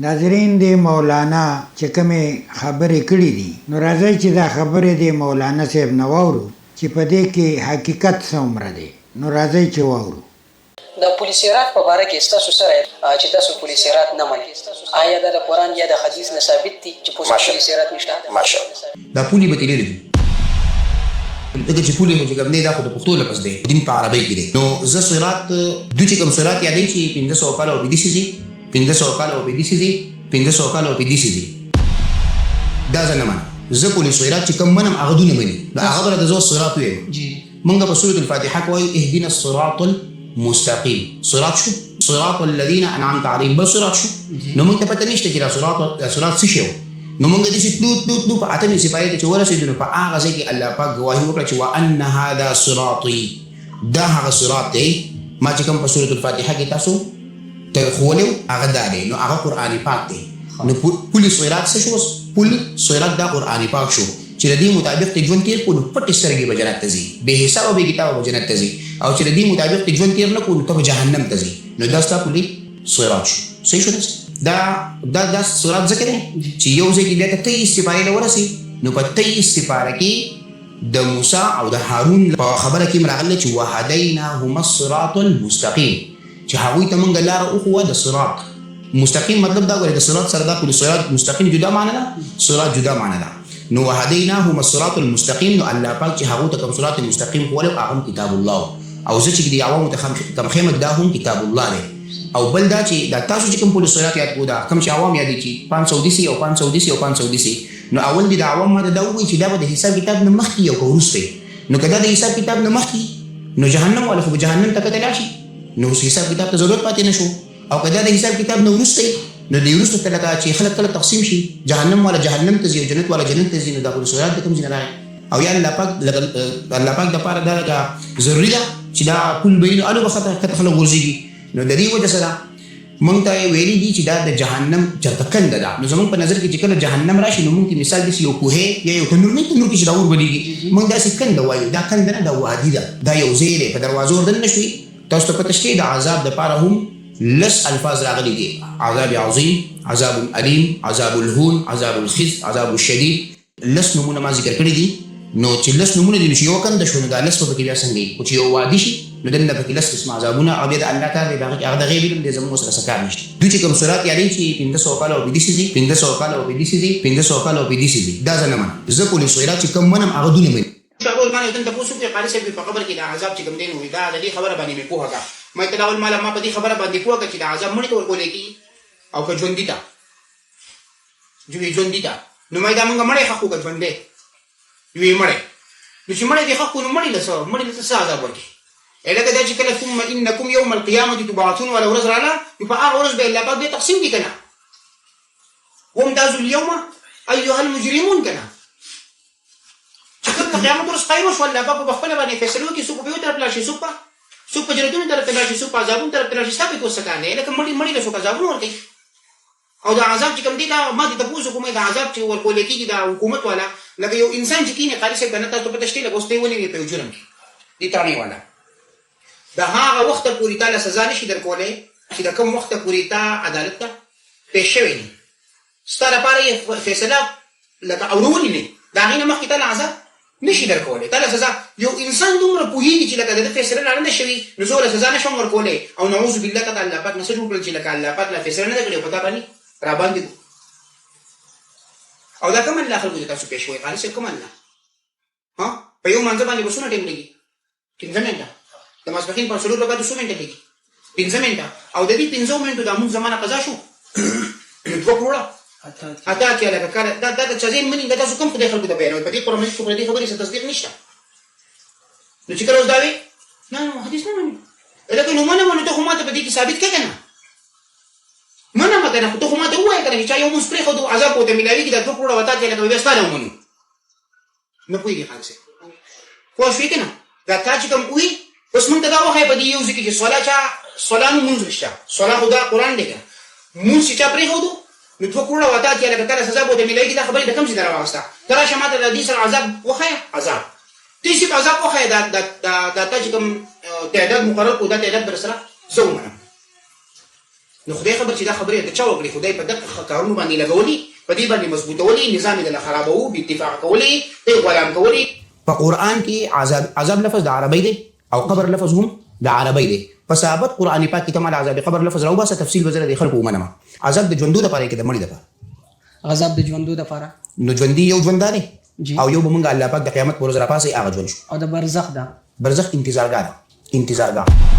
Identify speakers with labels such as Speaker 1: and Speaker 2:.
Speaker 1: ناظرین د مولانا چې کومې خبرې کړې دي نو راځي چې دا خبرې د مولانا صاحب نه واورو چې په دې کې حقیقت څومره دی نو راځي چې واورو.
Speaker 2: د پولیسیرات په باره کې ستاسو سره چې تاسو پولیسیرات نه منئ، آیا دا د قرآن یا د حدیث نه ثابت دي چې پولیسیرات نشته؟
Speaker 3: ماشاءالله دا پولی به تللی دي دغه چې پولی مو چې کوم نه دا خو د پښتو لپس دی دین په عربی کې دی. نو زه صراط دوی چې کوم صراط یادې چې 1500 کال او بدیسي 1500 کال او بدیسي 1500 کال او بدیسي دا ځنه من زه پولیس صراط چې کوم منم هغه دونه مني دا هغه د زو صراط وي مونږ په سورۃ الفاتحه کوي اهدنا الصراط المستقيم. صراط شو؟ صراط الذين انعمت عليهم بس صراط شو؟ نو مونږ ته پته نشته چې صراط څه شی نو مونږ دې چې تلو په اتمه سپایته چې ورسېدو په هغه ځای کې الله پاک گواهی وکړه چې وان هذا صراطي دا هغه صراط دی ما چې کوم په سورۃ الفاتحه کې تاسو ته خولو هغه دی نو هغه قرآن پاک دی. نو پولیس صراط څه شو؟ پولیس صراط دا قرآن پاک شو چې د دې مطابق ته ژوند تیر کړو پټ سترګې به جنت ته ځي به حساب او به کتاب به جنت ته ځي او چې د دې مطابق ته ژوند تیر نه کړو ته به جهنم ته ځي. نو دا ستا پولیس صراط شو. صحیح شو دا صراط ذکر دی چې یو ځای کې د ته استفاره لورسي نو په ته استفاره کې د موسی او د هارون په خبره کې مرغله چې وهديناهما الصراط المستقيم چې هغوی ته مونږ لاره وښوه د صراط مستقیم مطلب دا غواړي د صراط سره دا کول صراط مستقیم جدا معنی ده صراط جدا معنی ده. نو وهديناهما الصراط المستقيم نو الله پاک چې هغه ته کوم صراط مستقیم کوله هغه کتاب الله او زه چې دی عوامو ته کم خیمه دا هم کتاب الله دی او بل دا چې دا تاسو چې کوم پولیس صراط یاد کو دا کوم چې عوام یاد دي 500 او 500 او 500 نو اول دي د عوام ماده دا وایي چې دا به د حساب کتاب نه مخکې او ورسته نو کدا د حساب کتاب نه مخکې نو جهنم ولا خو جهنم ته کتل شي نو حساب کتاب ته ضرورت پاتې نشو او کدا د حساب کتاب نه ورسته نو د ورسته ته لکه چې خلک کله تقسیم شي جهنم ولا جهنم ته ځي جنت ولا جنت ته ځي نو دا پولیس صراط کوم ځای نه او یا الله پاک د پاره دا ضروری ده چې دا کل بین الو بخته کته خلک ورځي نو د دې وجه سره مونږ ته ویلي دي چې دا د جهنم چرته کنده ده. نو زمونږ په نظر کې چې کله جهنم راشي نو مونږ ته مثال دي یو کوه یا یو تنور نه تنور کې چې دا اور بلیږي مونږ داسې کنده وایو دا کنده نه دا وادي ده دا یو ځای دی په دروازو ورته نشوي تاسو ته پته شته د عذاب د پاره هم لس الفاظ راغلي دي عذاب عظیم عذاب الیم عذاب الهون عذاب الخزي عذاب الشدید لس نمونه ما ذکر کړی دي. نو چې لس نمونه دي چې یو کنده شو نو دا لس په کې بیا څنګه او چې یو وادي شي نو دنه په کې لس قسم عذابونه او بیا د الله تعالی د هغه غیب علم د زموږ سره سکار نشته. دوی چې کوم صراط یادې چې 1500 کال او بدیسي 1500 کال او بدیسي 1500 کال او بدیسي دا ځنه من زه پولیس صراط چې کوم منم هغه دونه من شغل باندې ته تاسو په قاری سره په خبر کې د عذاب چې کوم دین وي دا د دې خبره باندې مې پوهه کا مې تلاول مال ما په دې خبره باندې پوهه کا چې د عذاب مونږ ته ورکول کی او که ژوند دي تا نو مې دا مونږ مړې حقوق ژوند دي وی مړې نو چې مړې دي حق نو مړې له څه عذاب ورکي الکه دا چې کله ثم انکم یوم القیامه تبعثون ولا ورز رالا په هغه ورځ به الله پاک دې تقسیم دي کنه وامتازوا اليوم ايها المجرمون کنه چې قیامت ورځ قائم شو الله پاک په خپل باندې فیصلو کې څوک به طرف لاشي څوک په جنتونو طرف لاشي څوک په عذابونو طرف لاشي ثابت وسکانه الکه مړې له څوک عذابونو ورکي او دا عذاب چې کوم دي دا ما دې تاسو کومه دا عذاب چې ورکول کېږي دا حکومت والا لکه یو انسان چې کینه قاری څخه بنه تاسو په تشکیل غوستې ونی په جرم کې دي تانی والا دا هغه وخت پورې تعالی سزا نشي درکولې چې دا کوم وخت پورې تا عدالت ته پېښ شوی نه ستاره پاره فیصله لکه اورولې نه دا غینه مخکې تعالی عذاب نشي درکولې تعالی سزا یو انسان دومره پوهیږي چې لکه د فیصله نه شوی نو زول سزا نشم ورکولې او نعوذ بالله تعالی الله پاک نسجو بل چې لکه الله پاک لا فیصله نه کړي پتا باندې را باندې او دا کوم الله خلکو ته تاسو پېښ وي خالص کوم الله ها په یو منځ باندې وسونه ټیم لګي څنګه نه د ماسپخین په سلوک لګا 200 منټه لګي 15 منټه او د دې 15 منټو د موږ زمانہ قضا شو دوه کروڑه اته کې لکه کار دا چې ځین منی دا تاسو کوم خدای خلکو ته بیان په دې قرآن کې په دې خبرې څه تصدیق نشته نو چې کله اوس دا وی نه حدیث نه مني لکه نو منه ته هم ته په دې کې ثابت کړه نه منه مګر ته هم ته وایې کنه چې یو مصری خو عذاب او ته ملاوي کې د دوه کروڑه وتا چې لکه وې ستاره ومنو نه پوهیږي خالص خو شوي کنه دا تا چې کوم وی اوس مونږ ته دا وایي په دې یو ځکه چې صلاه مونږ نشته صلاه خدا قرآن دی مونږ چې پرې هودو نو دوه کروڑه وتا چې لکه کله سزا بوته ملایي دا خبرې د کوم ځای راوسته تر شماته د دې سره عذاب وخایا عذاب تیسي عذاب وخایا دا چې کوم تعداد مقرر کو دا تعداد بر سره زومنه نو خدای خبر چې دا خبره د چا وکړي خدای په دغه کارونو باندې لګولي په دې باندې مضبوطولي نظام یې خرابوي په اتفاق کولي ته غلام کولي په قران کې عذاب لفظ د عربی دی او قبر لفظ هم د عربی دی په ثابت قرآني پاک کې تمام عذاب قبر لفظ راو باسه تفصیل وزره د خلکو ومنه عذاب د ژوندو لپاره کې د مړي لپاره
Speaker 2: عذاب د ژوندو لپاره
Speaker 3: نو ژوندۍ یو ژوندانه
Speaker 2: جی.
Speaker 3: او یو بمونږ الله پاک د قیامت پر ورځ راپاسي هغه ژوند شو
Speaker 2: او د برزخ ده
Speaker 3: برزخ انتظارګاه